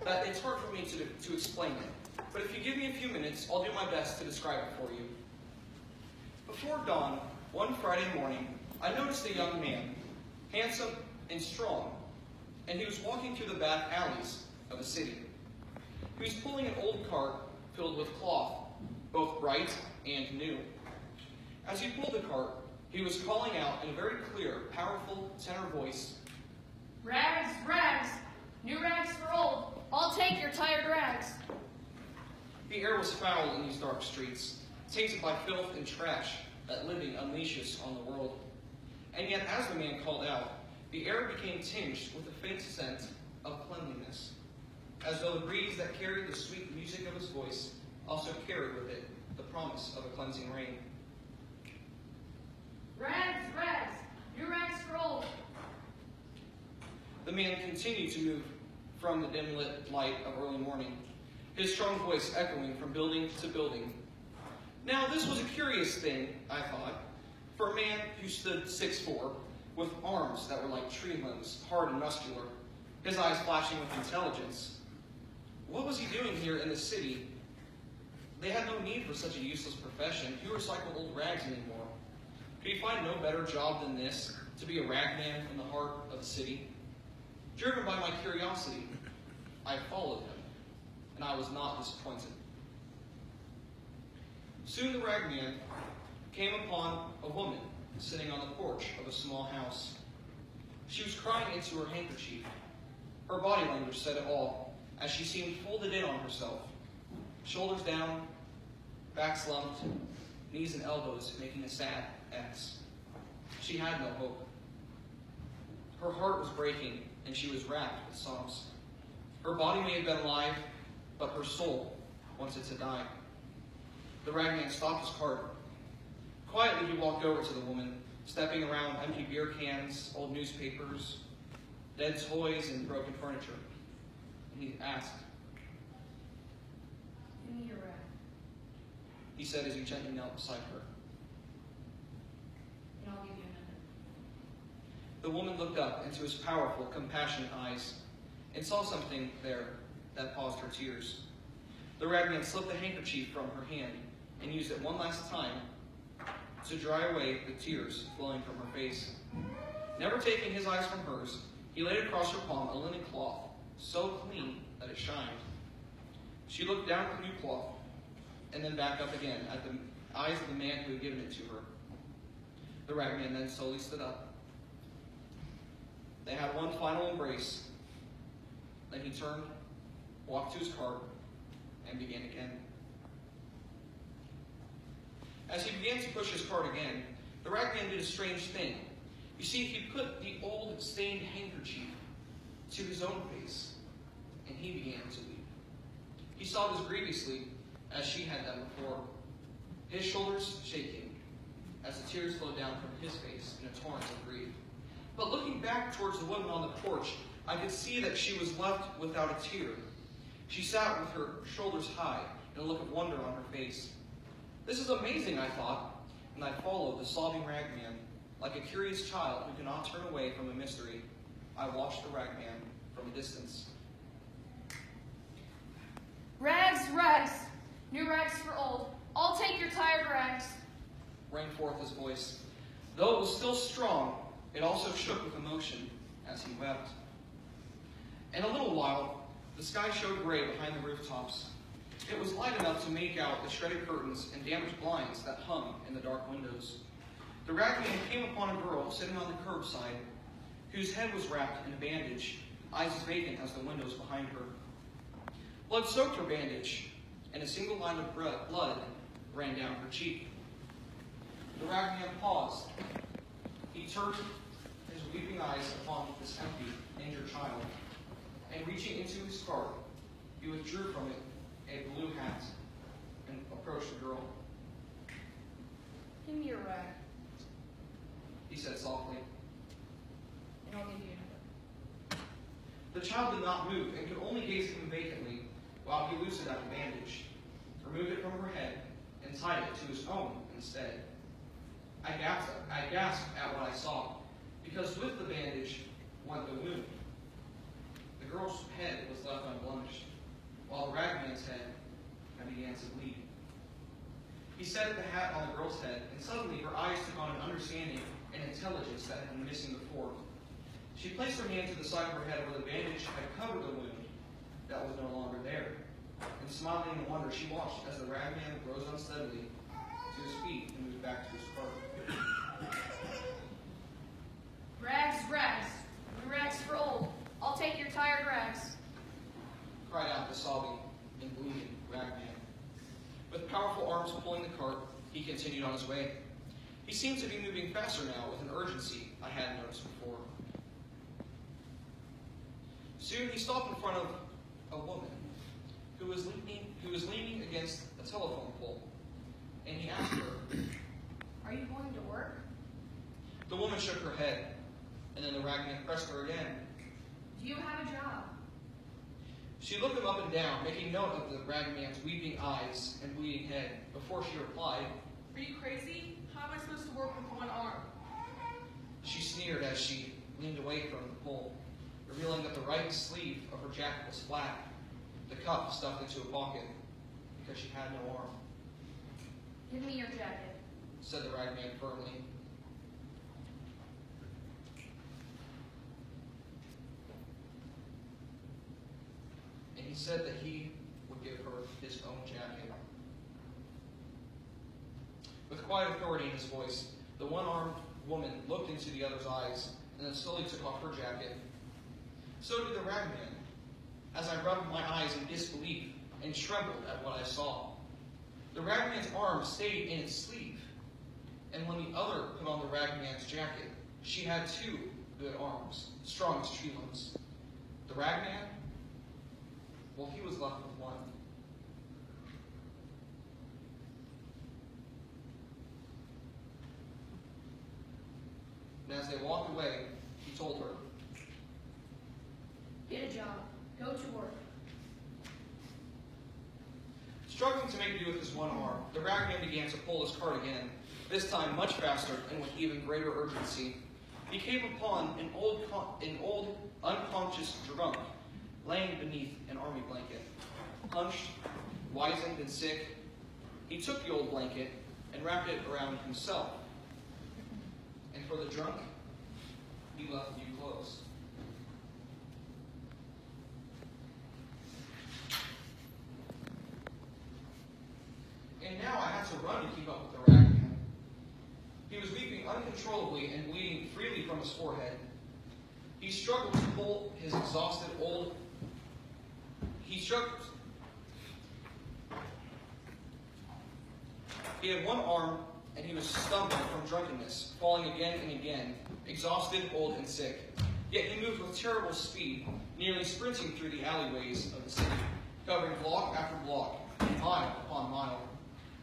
that it's hard for me to explain it. But if you give me a few minutes, I'll do my best to describe it for you. Before dawn, one Friday morning, I noticed a young man, handsome and strong, and he was walking through the back alleys of a city. He was pulling an old cart filled with cloth, both bright and new. As he pulled the cart, he was calling out in a very clear, powerful tenor voice, "Rags, rags, new rags for old. I'll take your tired rags." The air was foul in these dark streets, tainted by filth and trash that living unleashes on the world. And yet, as the man called out, the air became tinged with a faint scent of cleanliness, as though the breeze that carried the sweet music of his voice also carried with it the promise of a cleansing rain. "Rags, rags, new rags for old." The man continued to move from the dim-lit light of early morning, his strong voice echoing from building to building. Now, this was a curious thing, I thought, for a man who stood 6'4", with arms that were like tree limbs, hard and muscular, his eyes flashing with intelligence. What was he doing here in the city? They had no need for such a useless profession. Who recycled old rags anymore? Could he find no better job than this, to be a ragman in the heart of the city? Driven by my curiosity, I followed him, and I was not disappointed. Soon the ragman came upon a woman sitting on the porch of a small house. She was crying into her handkerchief. Her body language said it all, as she seemed folded in on herself, shoulders down, back slumped, knees and elbows making a sad X. She had no hope. Her heart was breaking, and she was racked with sobs. Her body may have been alive, but her soul wanted to die. The ragman stopped his cart. Quietly, he walked over to the woman, stepping around empty beer cans, old newspapers, dead toys, and broken furniture. And he asked, "Give me your rag." He said as he gently knelt beside her. "And I'll give you another." The woman looked up into his powerful, compassionate eyes and saw something there that paused her tears. The ragman slipped the handkerchief from her hand and used it one last time to dry away the tears flowing from her face. Never taking his eyes from hers, he laid across her palm a linen cloth, so clean that it shined. She looked down at the new cloth and then back up again at the eyes of the man who had given it to her. The ragman then slowly stood up. They had one final embrace. Then he turned, walked to his cart, and began again. As he began to push his cart again, the ragman did a strange thing. You see, he put the old stained handkerchief to his own face, and he began to weep. He sobbed as grievously as she had done before, his shoulders shaking as the tears flowed down from his face in a torrent of grief. But looking back towards the woman on the porch, I could see that she was left without a tear. She sat with her shoulders high and a look of wonder on her face. This is amazing, I thought, and I followed the sobbing ragman. Like a curious child who cannot turn away from a mystery, I watched the ragman from a distance. "Rags, rags, new rags for old. I'll take your tired rags." Rang forth his voice. Though it was still strong, it also shook with emotion as he wept. In a little while, the sky showed gray behind the rooftops. It was light enough to make out the shredded curtains and damaged blinds that hung in the dark windows. The ragman came upon a girl sitting on the curbside, whose head was wrapped in a bandage, eyes as vacant as the windows behind her. Blood soaked her bandage, and a single line of blood ran down her cheek. The ragman paused. He turned his weeping eyes upon this empty, injured child, and reaching into his scarf, he withdrew from it a blue hat and approached the girl. "Give me your rag." He said softly. "And I'll give you another." The child did not move and could only gaze at him vacantly while he loosened out the bandage, removed it from her head, and tied it to his own instead. I gasped at what I saw, because with the bandage went the wound. The girl's head was left unblemished. He set the hat on the girl's head, and suddenly her eyes took on an understanding and intelligence that had been missing before. She placed her hand to the side of her head where the bandage had covered the wound that was no longer there. And smiling in wonder, she watched as the ragman rose unsteadily to his feet and moved back to his cart. Rags, rags, new rags for old. I'll take your tired rags. Cried out the sobbing and bleeding ragman. With powerful arms pulling the cart, he continued on his way. He seemed to be moving faster now with an urgency I hadn't noticed before. Soon he stopped in front of a woman who was leaning against a telephone pole, and he asked her, "Are you going to work?" The woman shook her head, and then the ragman pressed her again. "Do you have a job?" She looked him up and down, making note of the ragman's weeping eyes and bleeding head, before she replied, "Are you crazy? How am I supposed to work with one arm?" She sneered as she leaned away from the pole, revealing that the right sleeve of her jacket was flat, the cuff stuffed into a pocket, because she had no arm. "Give me your jacket," said the ragman firmly. And he said that he would give her his own jacket. With quiet authority in his voice, the one-armed woman looked into the other's eyes and then slowly took off her jacket. So did the ragman, as I rubbed my eyes in disbelief and trembled at what I saw. The ragman's arm stayed in its sleeve, and when the other put on the ragman's jacket, she had two good arms, strong as tree limbs. The ragman, well, he was left with one. And as they walked away, he told her, "Get a job. Go to work." Struggling to make do with his one arm, the ragman began to pull his cart again, this time much faster and with even greater urgency. He came upon an old unconscious drunk laying beneath an army blanket. Hunched, wizened, and sick, he took the old blanket and wrapped it around himself. And for the drunk, he left new clothes. And now I had to run to keep up with the ragman. He was weeping uncontrollably and bleeding freely from his forehead. He struggled to pull his exhausted old... He had one arm, and he was stumbling from drunkenness, falling again and again, exhausted, old, and sick. Yet he moved with terrible speed, nearly sprinting through the alleyways of the city, covering block after block, mile upon mile.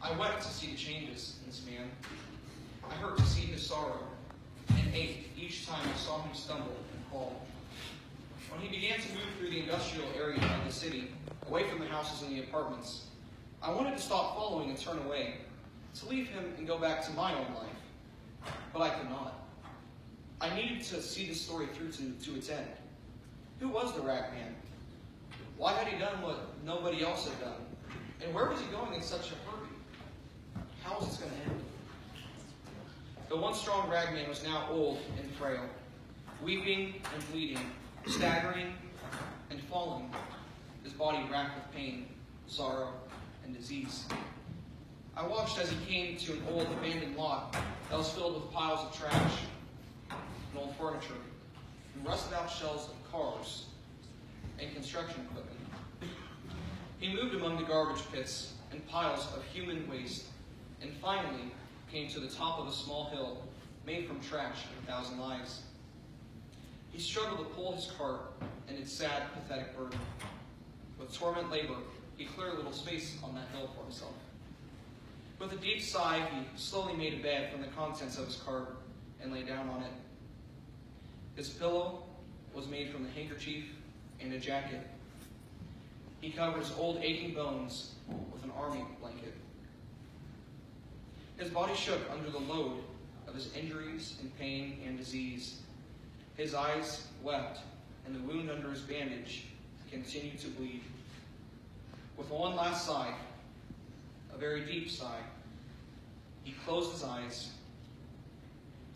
I wept to see the changes in this man. I hurt to see his sorrow, and ached each time I saw him stumble and fall. When he began to move through the industrial area of the city, away from the houses and the apartments, I wanted to stop following and turn away, to leave him and go back to my own life. But I could not. I needed to see the story through to its end. Who was the ragman? Why had he done what nobody else had done? And where was he going in such a hurry? How was this going to end? The once strong ragman was now old and frail, weeping and bleeding, staggering and falling, his body racked with pain, sorrow, and disease. I watched as he came to an old abandoned lot that was filled with piles of trash and old furniture and rusted out shells of cars and construction equipment. He moved among the garbage pits and piles of human waste and finally came to the top of a small hill made from trash and 1,000 lives. He struggled to pull his cart and its sad, pathetic burden. With torment labor, he cleared a little space on that hill for himself. With a deep sigh, he slowly made a bed from the contents of his cart and lay down on it. His pillow was made from a handkerchief and a jacket. He covered his old aching bones with an army blanket. His body shook under the load of his injuries and pain and disease. His eyes wept, and the wound under his bandage continued to bleed. With one last sigh, a very deep sigh, He closed his eyes,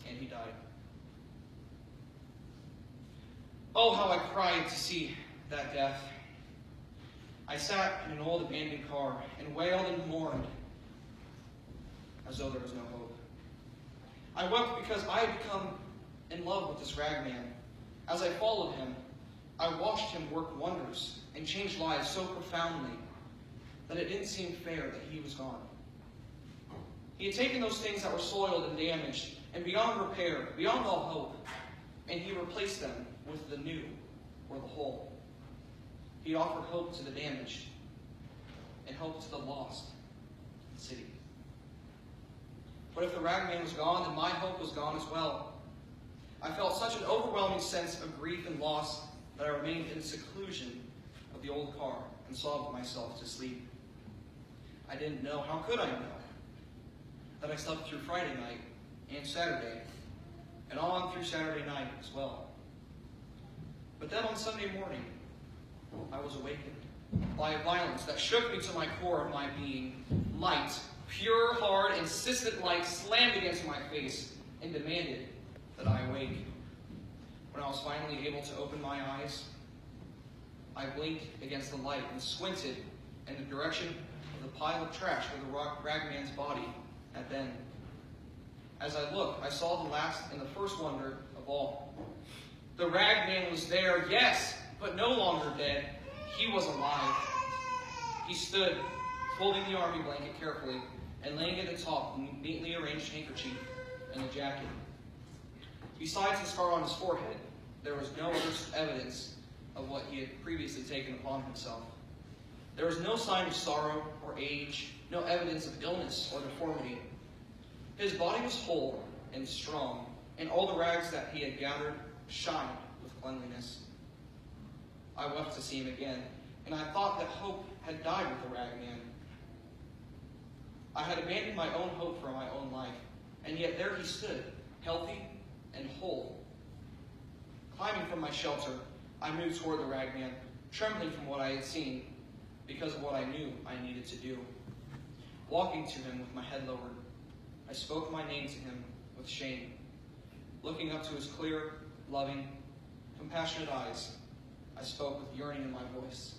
and he died. Oh, how I cried to see that death. I sat in an old abandoned car and wailed and mourned as though there was no hope. I wept because I had become in love with this ragman. As I followed him, I watched him work wonders and change lives so profoundly that it didn't seem fair that he was gone. He had taken those things that were soiled and damaged and beyond repair, beyond all hope, and he replaced them with the new or the whole. He offered hope to the damaged and hope to the lost city. But if the ragman was gone, then my hope was gone as well. I felt such an overwhelming sense of grief and loss that I remained in seclusion of the old car and sobbed myself to sleep. I didn't know, how could I know, that I slept through Friday night and Saturday, and on through Saturday night as well. But then on Sunday morning, I was awakened by a violence that shook me to my core of my being. Light, pure, hard, insistent light slammed against my face and demanded that I awake. When I was finally able to open my eyes, I blinked against the light and squinted in the direction of the pile of trash where the ragman's body had been. As I looked, I saw the last and the first wonder of all. The ragman was there, yes, but no longer dead. He was alive. He stood, folding the army blanket carefully and laying at the top the neatly arranged handkerchief and the jacket. Besides the scar on his forehead, there was no other evidence of what he had previously taken upon himself. There was no sign of sorrow or age, no evidence of illness or deformity. His body was whole and strong, and all the rags that he had gathered shined with cleanliness. I wept to see him again, and I thought that hope had died with the ragman. I had abandoned my own hope for my own life, and yet there he stood, healthy and whole. Climbing from my shelter, I moved toward the ragman, trembling from what I had seen, because of what I knew I needed to do. Walking to him with my head lowered, I spoke my name to him with shame. Looking up to his clear, loving, compassionate eyes, I spoke with yearning in my voice.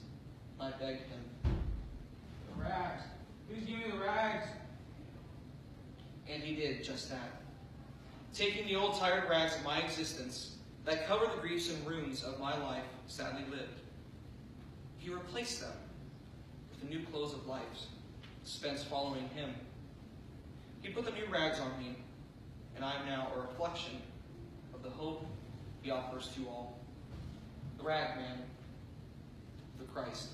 I begged him, "The rags. Please give me the rags." And he did just that. Taking the old tired rags of my existence that cover the griefs and ruins of my life sadly lived, he replaced them with the new clothes of life spent following him. He put the new rags on me, and I am now a reflection of the hope he offers to all. The ragman, the Christ.